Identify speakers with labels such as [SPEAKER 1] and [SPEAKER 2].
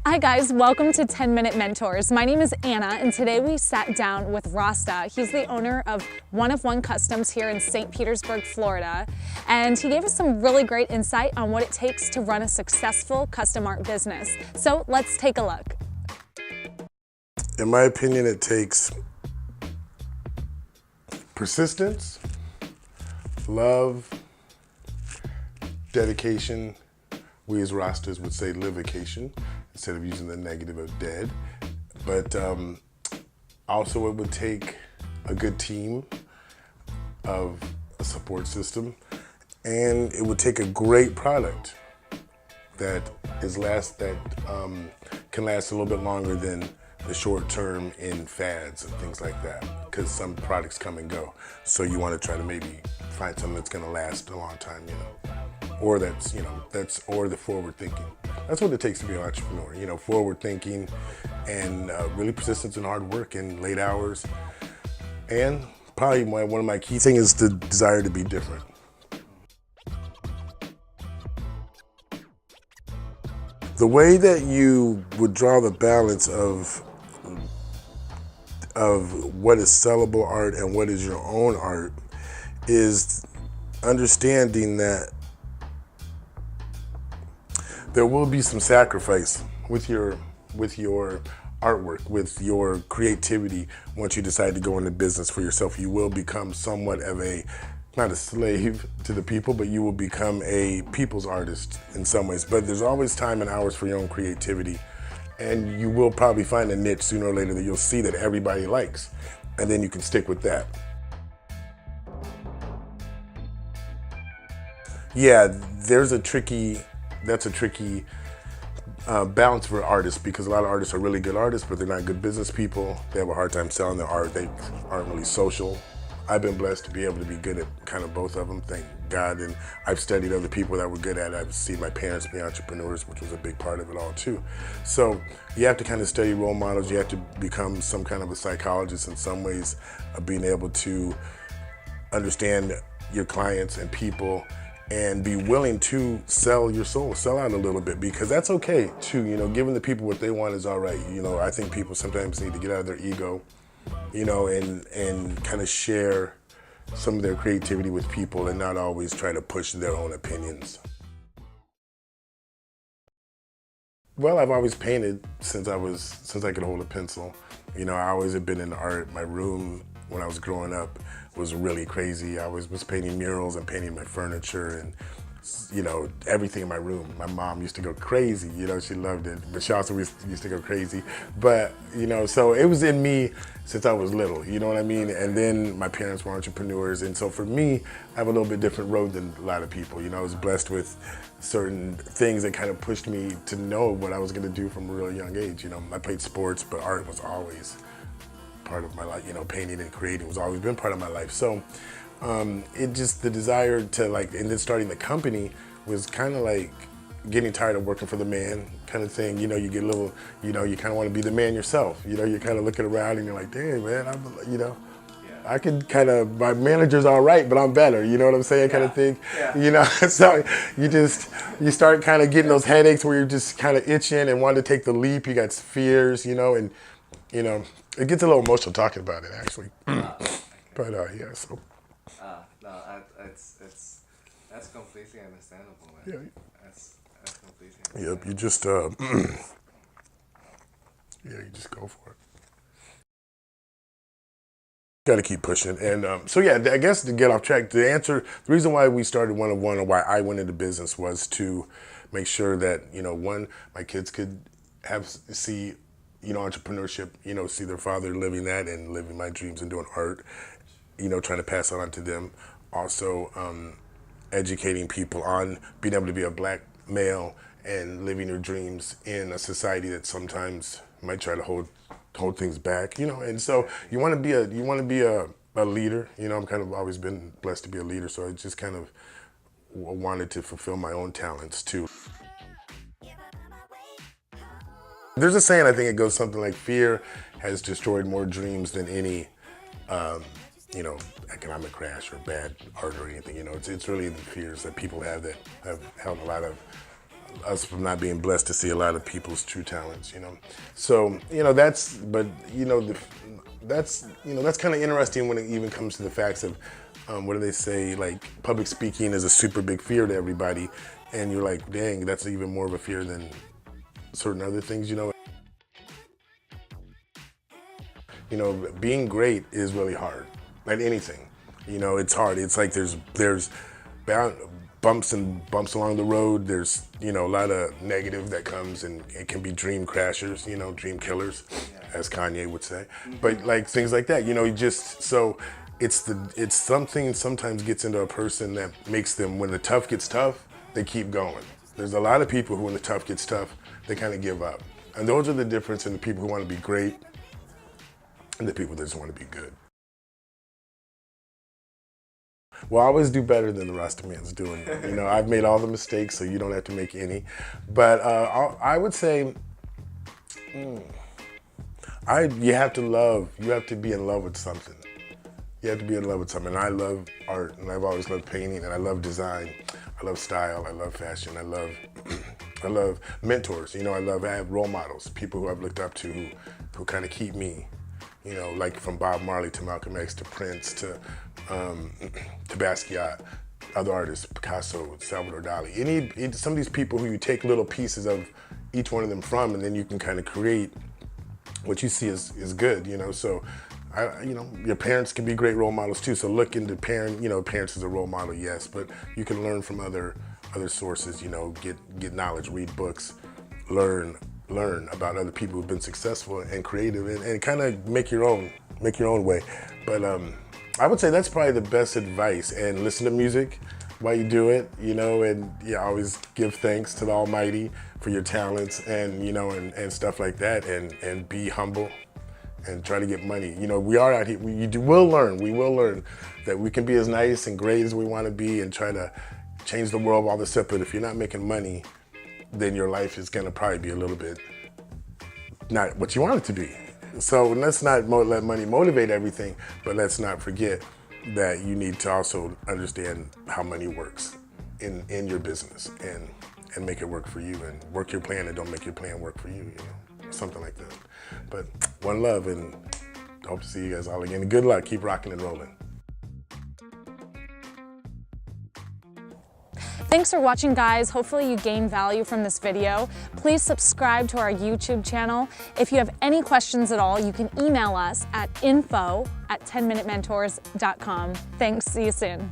[SPEAKER 1] Hi guys, welcome to 10-Minute Mentors. My name is Anna and today we sat down with Rasta. He's the owner of One of One Customs here in St. Petersburg, Florida. And he gave us some really great insight on what it takes to run a successful custom art business. So let's take a look.
[SPEAKER 2] In my opinion, it takes persistence, love, dedication. We as Rastas would say livication instead of using the negative of dead. But also it would take a good team of a support system, and it would take a great product that can last a little bit longer than the short term in fads and things like that, because some products come and go. So you want to try to maybe find something that's going to last a long time, or or the forward thinking. That's what it takes to be an entrepreneur, forward thinking and really persistence and hard work and late hours. And probably one of my key things is the desire to be different. The way that you would draw the balance of what is sellable art and what is your own art is understanding that there will be some sacrifice with your artwork, with your creativity. Once you decide to go into business for yourself, you will become somewhat of not a slave to the people, but you will become a people's artist in some ways. But there's always time and hours for your own creativity. And you will probably find a niche sooner or later that you'll see that everybody likes. And then you can stick with that. Yeah, that's a tricky balance for artists, because a lot of artists are really good artists, but they're not good business people. They have a hard time selling their art. They aren't really social. I've been blessed to be able to be good at kind of both of them, thank God. And I've studied other people that were good at it. I've seen my parents be entrepreneurs, which was a big part of it all too. So you have to kind of study role models. You have to become some kind of a psychologist in some ways of being able to understand your clients and people, and be willing to sell your soul, sell out a little bit, because that's okay too. Giving the people what they want is all right. I think people sometimes need to get out of their ego, and kind of share some of their creativity with people and not always try to push their own opinions. Well, I've always painted since I could hold a pencil. I always have been in art. My room when I was growing up was really crazy. I was painting murals and painting my furniture and everything in my room. My mom used to go crazy, she loved it, but she also used to go crazy. But, so it was in me since I was little, you know what I mean? And then my parents were entrepreneurs, and so for me, I have a little bit different road than a lot of people. I was blessed with certain things that kind of pushed me to know what I was gonna do from a real young age. I played sports, but art was always part of my life. Painting and creating was always been part of my life. So the desire to and then starting the company was kind of like getting tired of working for the man kind of thing. You get a little, you kind of want to be the man yourself. You're kind of looking around and you're like, dang man, I could my manager's all right, but I'm better. You know what I'm saying? Kind of thing. Yeah. So you start kind of getting those headaches where you're just kind of itching and want to take the leap. You got fears, and it gets a little emotional talking about it actually. But yeah, so.
[SPEAKER 3] That's completely understandable, man.
[SPEAKER 2] Yeah.
[SPEAKER 3] That's completely understandable.
[SPEAKER 2] Yep, you just you just go for it. Got to keep pushing. And so yeah, I guess to get off track, the reason why we started One of One and why I went into business was to make sure that, one, my kids could see entrepreneurship, see their father living that and living my dreams and doing art, trying to pass that on to them. Also, educating people on being able to be a black male and living your dreams in a society that sometimes might try to hold things back, And so you want to be a leader. I'm kind of always been blessed to be a leader, so I just kind of wanted to fulfill my own talents too. There's a saying, I think it goes something like, fear has destroyed more dreams than any economic crash or bad art or anything. It's really the fears that people have that have held a lot of us from not being blessed to see a lot of people's true talents, you know. So, you know, that's kind of interesting when it even comes to the facts of, what do they say, like public speaking is a super big fear to everybody, and you're like, dang, that's even more of a fear than certain other things, you know. You know, being great is really hard, like anything. You know, it's hard. It's like there's bumps along the road. There's, you know, a lot of negative that comes, and it can be dream crashers, you know, dream killers, as Kanye would say. But like things like that, you know, so it's something sometimes gets into a person that makes them, when the tough gets tough, they keep going. There's a lot of people who, when the tough gets tough, they kind of give up. And those are the difference in the people who want to be great and the people that just want to be good. Well, I always do better than the Rasta man's doing. You know, I've made all the mistakes, so you don't have to make any. But I would say, you have to be in love with something. You have to be in love with something. And I love art, and I've always loved painting, and I love design. I love style, I love fashion, I love mentors. You know, I have role models, people who I've looked up to who kind of keep me, you know, like from Bob Marley to Malcolm X to Prince to Basquiat, other artists, Picasso, Salvador Dali. Some of these people who you take little pieces of each one of them from, and then you can kind of create what you see is good, you know. So, you know, your parents can be great role models too. So look into parents as a role model, yes, but you can learn from other sources, you know, get knowledge, read books, learn about other people who've been successful and creative, and kind of make your own way. But I would say that's probably the best advice. And listen to music while you do it, you know, and always give thanks to the Almighty for your talents, and, you know, and stuff like that, and be humble and try to get money. You know, we are out here, we will learn that we can be as nice and great as we want to be and try to change the world, all this stuff, but if you're not making money, then your life is gonna probably be a little bit not what you want it to be. So let's not let money motivate everything, but let's not forget that you need to also understand how money works in your business, and make it work for you, and work your plan and don't make your plan work for you, you know, something like that. But one love, and hope to see you guys all again. Good luck, keep rocking and rolling.
[SPEAKER 1] Thanks for watching, guys. Hopefully you gained value from this video. Please subscribe to our YouTube channel. If you have any questions at all, you can email us at info@10minutementors.com. Thanks, see you soon.